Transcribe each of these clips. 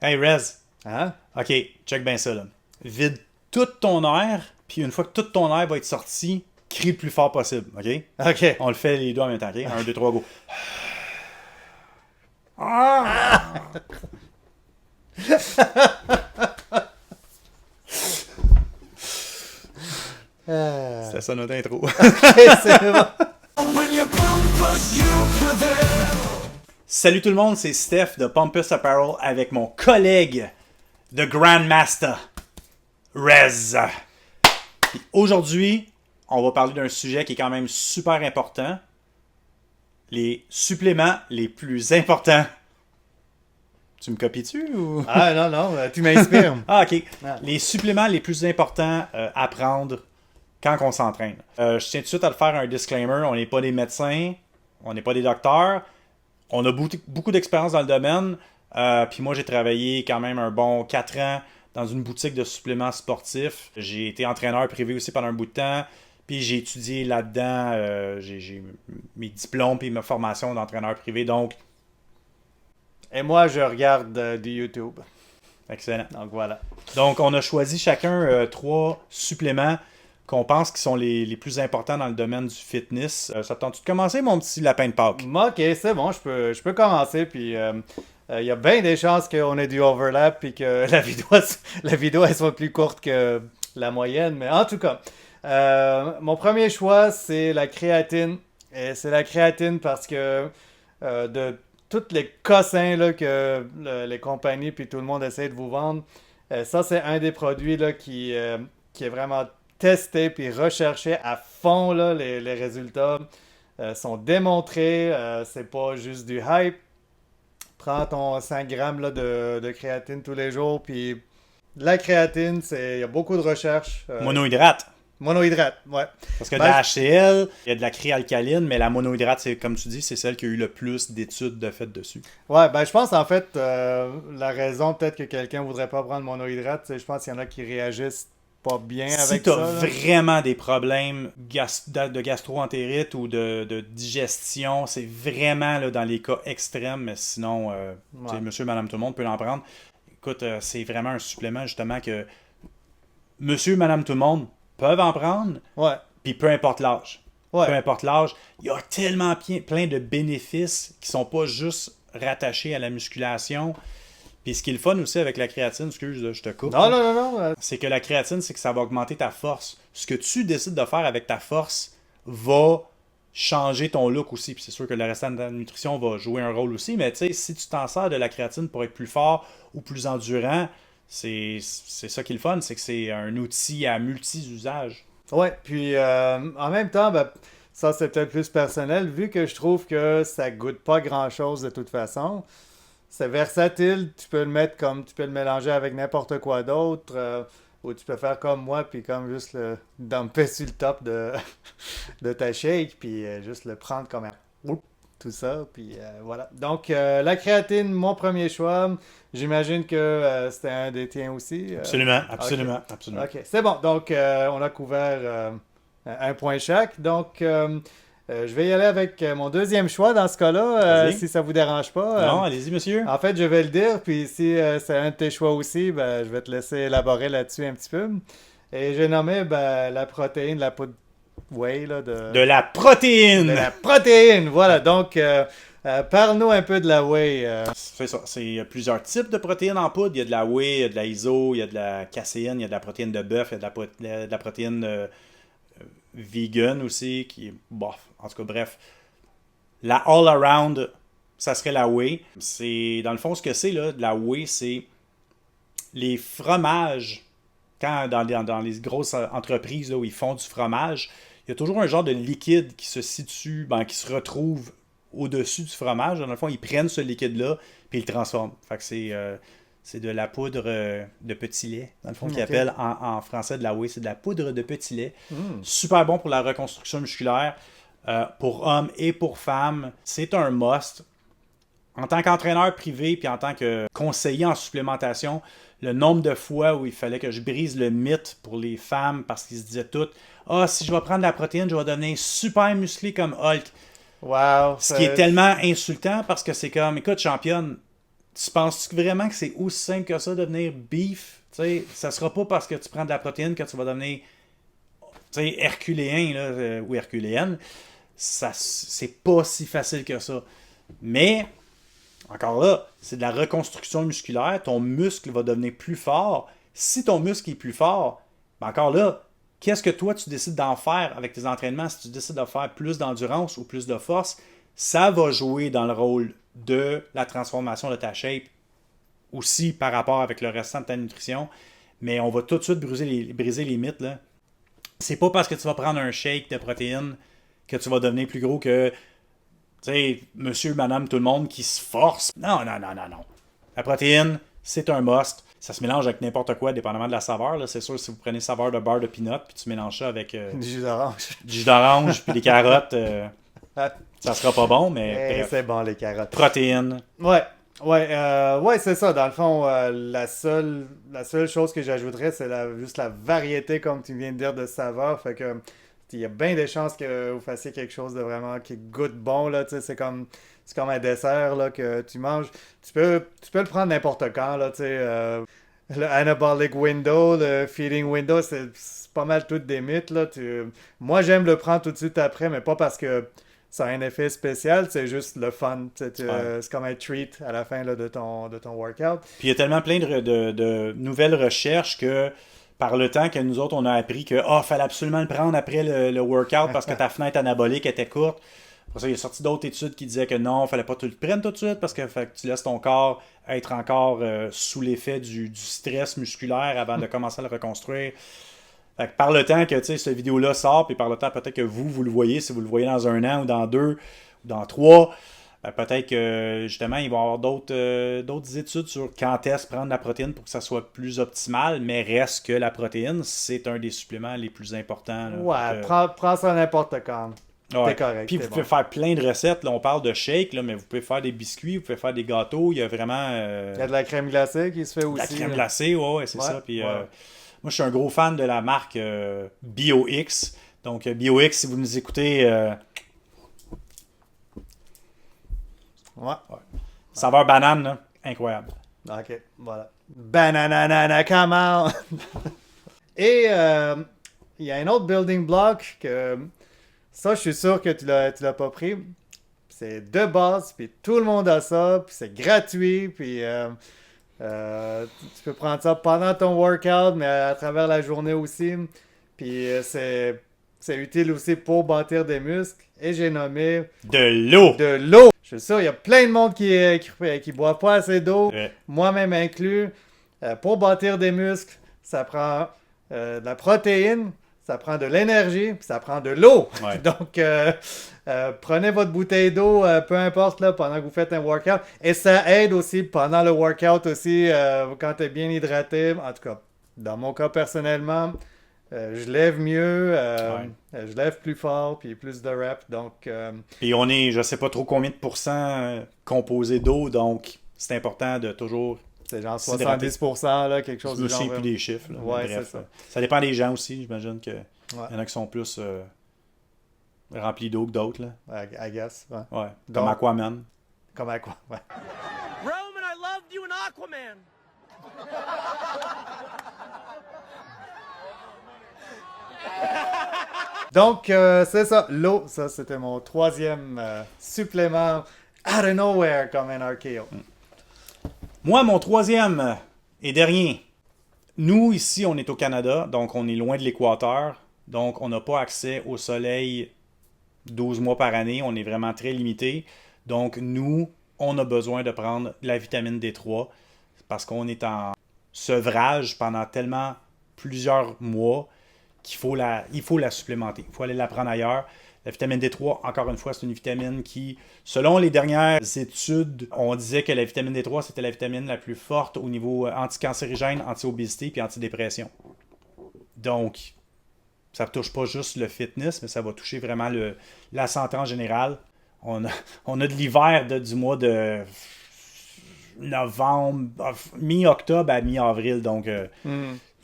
Hey Rez, Hein? ok, check bien ça là. Vide tout ton air, puis une fois que tout ton air va être sorti, crie le plus fort possible, ok? OK. On le fait les deux en même temps, ok? Un, deux, trois, go. Ah! C'était ça notre intro. C'est bon. Salut tout le monde, c'est Steph de Pompous Apparel avec mon collègue de Grandmaster, Rez. Puis aujourd'hui, on va parler d'un sujet qui est quand même super important. Les suppléments les plus importants. Tu me copies-tu ou... Ah non, non, tu m'inspires. Ah, ok. Ah. Les suppléments les plus importants à prendre quand on s'entraîne. Je tiens tout de suite à le faire un disclaimer. On n'est pas des médecins, on n'est pas des docteurs. On a beaucoup d'expérience dans le domaine. Puis moi, j'ai travaillé quand même un bon 4 ans dans une boutique de suppléments sportifs. J'ai été entraîneur privé aussi pendant un bout de temps. Puis j'ai étudié là-dedans. J'ai mes diplômes et ma formation d'entraîneur privé. Donc, Et moi, je regarde du YouTube. excellent. Donc voilà. Donc, on a choisi chacun 3 suppléments qu'on pense qui sont les plus importants dans le domaine du fitness. Ça te tente de commencer, mon petit lapin de Pâques? Ok, c'est bon, je peux commencer. Puis il y a bien des chances qu'on ait du overlap et que la vidéo elle soit plus courte que la moyenne. Mais en tout cas, mon premier choix, c'est la créatine. Et c'est la créatine parce que de tous les cossins là, que les compagnies puis tout le monde essaie de vous vendre, ça, c'est un des produits là, qui est vraiment testé puis recherché à fond. Là, les résultats sont démontrés. C'est pas juste du hype. Prends ton 5 grammes là, de créatine tous les jours. Puis la créatine, il y a beaucoup de recherches. Monohydrate. Monohydrate, ouais. Parce que de Ben, la HCl, il y a de la créalcaline, mais la monohydrate, c'est comme tu dis, c'est celle qui a eu le plus d'études de fait dessus. ouais, ben je pense en fait, la raison peut-être que quelqu'un voudrait pas prendre monohydrate, c'est je pense qu'il y en a qui réagissent pas bien Si avec tu as ça. Là. vraiment des problèmes de gastro-entérite ou de digestion, c'est vraiment là, dans les cas extrêmes, mais sinon, tu sais, Ouais. monsieur, madame, tout le monde peut en prendre. Écoute, c'est vraiment un supplément justement que monsieur, madame, tout le monde peuvent en prendre, Ouais. puis peu importe l'âge. Peu Ouais. importe l'âge, il y a tellement plein de bénéfices qui sont pas juste rattachés à la musculation. Puis ce qui est le fun aussi avec la créatine, excuse, je te coupe, Non, là, non, non, non. c'est que la créatine, c'est que ça va augmenter ta force. Ce que tu décides de faire avec ta force va changer ton look aussi. Puis c'est sûr que le restant de la nutrition va jouer un rôle aussi, mais tu sais, si tu t'en sers de la créatine pour être plus fort ou plus endurant, c'est ça qui est le fun, c'est que c'est un outil à multi-usage. Ouais, puis en même temps, ben, ça c'est peut-être plus personnel, vu que je trouve que ça goûte pas grand-chose de toute façon. C'est versatile, tu peux le mettre comme, tu peux le mélanger avec n'importe quoi d'autre, ou tu peux faire comme moi, puis comme juste le dumper sur le top de ta shake, puis juste le prendre comme un... Oup, tout ça, puis voilà. Donc, la créatine, mon premier choix. J'imagine que c'était un des tiens aussi. Absolument, Ok. absolument, absolument. Ok, c'est bon. Donc, on a couvert un point chaque. Donc, je vais y aller avec mon deuxième choix dans ce cas-là, Vas-y. si ça vous dérange pas. Non, allez-y, monsieur. En fait, je vais le dire, puis si c'est un de tes choix aussi, ben, je vais te laisser élaborer là-dessus un petit peu. Et j'ai nommé ben, la protéine, la poudre whey, là, De la de protéine! la protéine. Voilà, donc, parle-nous un peu de la whey. C'est ça. Il y a plusieurs types de protéines en poudre. Il y a de la whey, il y a de la iso, il y a de la caséine, il y a de la protéine de bœuf, il y a de la protéine vegan aussi, qui est bof. En tout cas, bref. La all-around, ça serait la whey. C'est, dans le fond, ce que c'est, là, de la whey, c'est les fromages. Quand dans les grosses entreprises là, où ils font du fromage, il y a toujours un genre de liquide qui se situe, ben, qui se retrouve au-dessus du fromage. Dans le fond, ils prennent ce liquide-là puis ils le transforment. Fait que c'est de la poudre de petit lait, dans le fond, qu'ils Ok. appellent en français de la whey. C'est de la poudre de petit lait. Hmm. Super bon pour la reconstruction musculaire, pour hommes et pour femmes. C'est un must. En tant qu'entraîneur privé puis en tant que conseiller en supplémentation, le nombre de fois où il fallait que je brise le mythe pour les femmes parce qu'ils se disaient toutes ah, si je vais prendre de la protéine, je vais devenir super musclé comme Hulk. Wow. Ce qui est tellement insultant parce que c'est comme écoute, championne, tu penses vraiment que c'est aussi simple que ça de devenir beef? T'sais, ça sera pas parce que tu prends de la protéine que tu vas devenir herculéen là, ou herculéenne. C'est pas si facile que ça. Mais, encore là, c'est de la reconstruction musculaire. Ton muscle va devenir plus fort. Si ton muscle est plus fort, ben encore là, qu'est-ce que toi tu décides d'en faire avec tes entraînements? Si tu décides de faire plus d'endurance ou plus de force, ça va jouer dans le rôle de la transformation de ta shape aussi par rapport avec le restant de ta nutrition. Mais on va tout de suite briser les mythes. Là. C'est pas parce que tu vas prendre un shake de protéines que tu vas devenir plus gros que monsieur, madame, tout le monde qui se force. Non. La protéine, c'est un must. Ça se mélange avec n'importe quoi, dépendamment de la saveur. Là. C'est sûr, si vous prenez saveur de beurre de peanut, puis tu mélanges ça avec du jus d'orange. Du jus d'orange, puis des carottes, ça sera pas bon, mais c'est bon, les carottes. Protéines. Ouais, c'est ça. Dans le fond, la seule chose que j'ajouterais, c'est juste la variété, comme tu viens de dire, de saveur. Fait que il y a bien des chances que vous fassiez quelque chose de vraiment qui goûte bon. Là, c'est comme un dessert là, que tu manges. Tu peux le prendre n'importe quand. Là, le anabolic window, le feeding window, c'est pas mal toutes des mythes. Là. Moi, j'aime le prendre tout de suite après, mais pas parce que ça a un effet spécial, c'est juste le fun. C'est comme un treat à la fin là, de ton workout. Puis il y a tellement plein de nouvelles recherches que par le temps que nous autres, on a appris que fallait absolument le prendre après le workout parce que ta fenêtre anabolique était courte. Pour ça, il y a sorti d'autres études qui disaient que non, fallait pas que tu le prennes tout de suite parce que tu laisses ton corps être encore sous l'effet du stress musculaire avant de commencer à le reconstruire. Fait que par le temps que cette vidéo-là sort, puis par le temps peut-être que vous le voyez, si vous le voyez dans 1 an ou dans 2 ou dans 3, peut-être que justement, il va y avoir d'autres études sur quand est-ce prendre la protéine pour que ça soit plus optimal, mais reste que la protéine, c'est un des suppléments les plus importants. Là. Ouais, prends ça n'importe quand. Ouais. C'est correct. Puis vous pouvez faire plein de recettes. Là, on parle de shake, là, mais vous pouvez faire des biscuits, vous pouvez faire des gâteaux. Il y a vraiment. Il y a de la crème glacée qui se fait aussi. De la crème glacée, ouais, c'est ça. Puis, moi, je suis un gros fan de la marque BioX. Donc, BioX, si vous nous écoutez. Saveur banane, là, incroyable. Ok, voilà. Bananana, come on! Et il y a un autre building block que ça, je suis sûr que tu l'as pas pris. C'est de base, puis tout le monde a ça, puis c'est gratuit, puis tu peux prendre ça pendant ton workout, mais à travers la journée aussi. Puis c'est utile aussi pour bâtir des muscles. Et j'ai nommé... De l'eau! De l'eau! Je suis sûr, il y a plein de monde qui boit pas assez d'eau, moi-même inclus. Pour bâtir des muscles, ça prend de la protéine, ça prend de l'énergie, puis ça prend de l'eau. Ouais. Donc, prenez votre bouteille d'eau, peu importe, là, pendant que vous faites un workout. Et ça aide aussi pendant le workout aussi, quand tu es bien hydraté. En tout cas, dans mon cas personnellement, je lève mieux, je lève plus fort, puis plus de reps. Donc, et on est, je sais pas trop combien de pourcents composé d'eau, donc c'est important de toujours... C'est genre 70%, là, quelque chose du genre. Je me souviens plus des chiffres. Là, ouais, bref, c'est ça. Ça dépend des gens aussi, j'imagine que y en a qui sont plus remplis d'eau que d'autres. Là. I guess. Ouais. Ouais. Comme Aquaman. Comme Aquaman, ouais. Roman, I loved you in Aquaman. Donc, c'est ça. L'eau, ça, c'était mon troisième supplément out of nowhere comme un RKO. Moi, mon troisième et dernier. Nous, ici, on est au Canada, donc on est loin de l'équateur. Donc, on n'a pas accès au soleil 12 mois par année. On est vraiment très limité. Donc, nous, on a besoin de prendre de la vitamine D3 parce qu'on est en sevrage pendant tellement plusieurs mois qu'il faut la supplémenter. Il faut aller la prendre ailleurs. La vitamine D3, encore une fois, c'est une vitamine qui, selon les dernières études, on disait que la vitamine D3, c'était la vitamine la plus forte au niveau anticancérigène, anti-obésité et antidépression. Donc, ça ne touche pas juste le fitness, mais ça va toucher vraiment la santé en général. On a de l'hiver du mois de novembre, mi-octobre à mi-avril. Donc,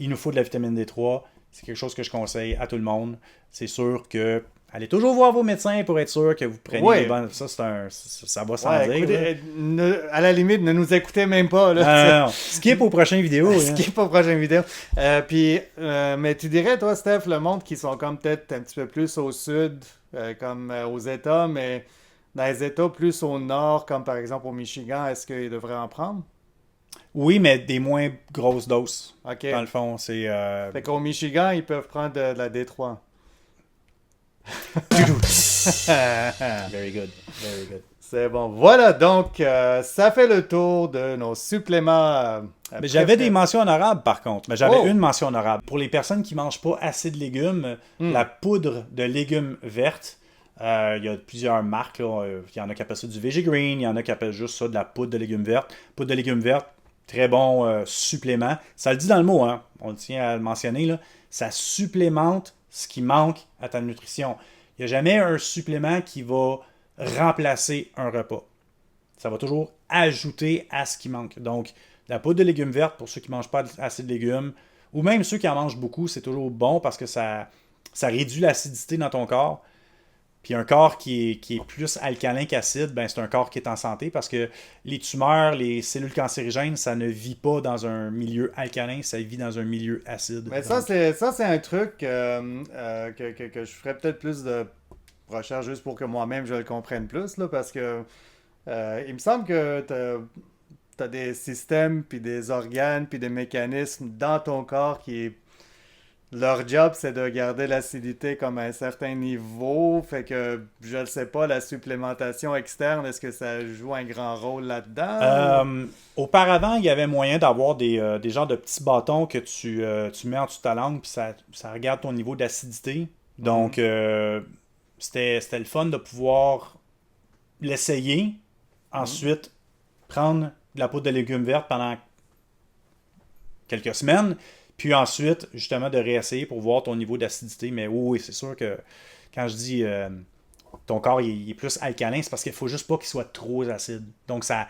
il nous faut de la vitamine D3. C'est quelque chose que je conseille à tout le monde. C'est sûr que allez toujours voir vos médecins pour être sûr que vous preniez Oui. les bonnes. Ça va sans Ouais, dire. écoutez, là. à la limite, ne nous écoutez même pas. Là. Non, non. Skip aux prochaines vidéos. hein. Skip aux prochaines vidéos. Mais tu dirais, toi, Steph, le monde qui sont comme peut-être un petit peu plus au sud, comme aux États, mais dans les États plus au nord, comme par exemple au Michigan, est-ce qu'ils devraient en prendre? Oui, mais des moins grosses doses. OK. Dans le fond, c'est. Fait qu'au Michigan, ils peuvent prendre de la D3. Very good. Very good. C'est bon. Voilà, donc, ça fait le tour de nos suppléments. Mais j'avais des mentions honorables par contre. Mais j'avais Oh! une mention honorable. Pour les personnes qui mangent pas assez de légumes, la poudre de légumes vertes, il y a plusieurs marques. Là. Il y en a qui appellent ça du Vegigreen, il y en a qui appellent juste ça de la poudre de légumes vertes. Poudre de légumes vertes, très bon supplément. Ça le dit dans le mot, hein? On tient à le mentionner. Là. Ça supplémente ce qui manque à ta nutrition. Il n'y a jamais un supplément qui va remplacer un repas. Ça va toujours ajouter à ce qui manque. Donc, la poudre de légumes vertes, pour ceux qui ne mangent pas assez de légumes, ou même ceux qui en mangent beaucoup, c'est toujours bon parce que ça réduit l'acidité dans ton corps. Puis un corps qui est plus alcalin qu'acide, ben c'est un corps qui est en santé parce que les tumeurs, les cellules cancérigènes, ça ne vit pas dans un milieu alcalin, ça vit dans un milieu acide. Mais Donc, ça, c'est un truc que je ferais peut-être plus de recherche juste pour que moi-même je le comprenne plus, là, parce que il me semble que tu as des systèmes, puis des organes, puis des mécanismes dans ton corps qui leur job, c'est de garder l'acidité comme à un certain niveau. Fait que, je ne sais pas, la supplémentation externe, est-ce que ça joue un grand rôle là-dedans? Auparavant, il y avait moyen d'avoir des genres de petits bâtons que tu mets en dessous de ta langue, puis ça regarde ton niveau d'acidité. Donc, c'était le fun de pouvoir l'essayer. Ensuite, prendre de la poudre de légumes verts pendant quelques semaines. Puis ensuite, justement, de réessayer pour voir ton niveau d'acidité. Mais oui, c'est sûr que quand je dis ton corps il est plus alcalin, c'est parce qu'il faut juste pas qu'il soit trop acide. Donc, ça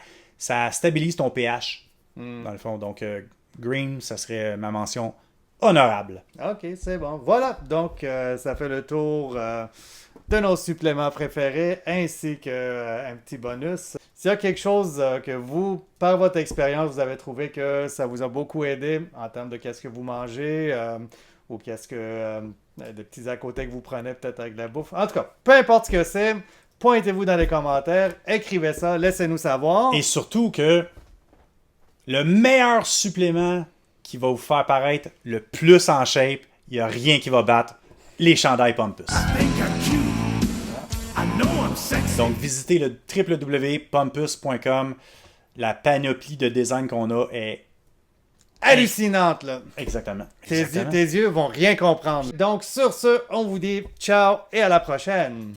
stabilise ton pH, dans le fond. Donc, green, ça serait ma mention honorable. Ok, c'est bon. Voilà, donc ça fait le tour de nos suppléments préférés, ainsi qu'un petit bonus. S'il y a quelque chose que vous, par votre expérience, vous avez trouvé que ça vous a beaucoup aidé en termes de qu'est-ce que vous mangez, ou qu'est-ce que des petits à côté que vous prenez peut-être avec de la bouffe. En tout cas, peu importe ce que c'est, pointez-vous dans les commentaires, écrivez ça, laissez-nous savoir. Et surtout que le meilleur supplément qui va vous faire paraître le plus en shape, il n'y a rien qui va battre les chandails Pumpus. Donc, visitez le www.pumpus.com. La panoplie de design qu'on a est Hallucinante, là. exactement. Tes yeux vont rien comprendre. Donc, sur ce, on vous dit ciao et à la prochaine.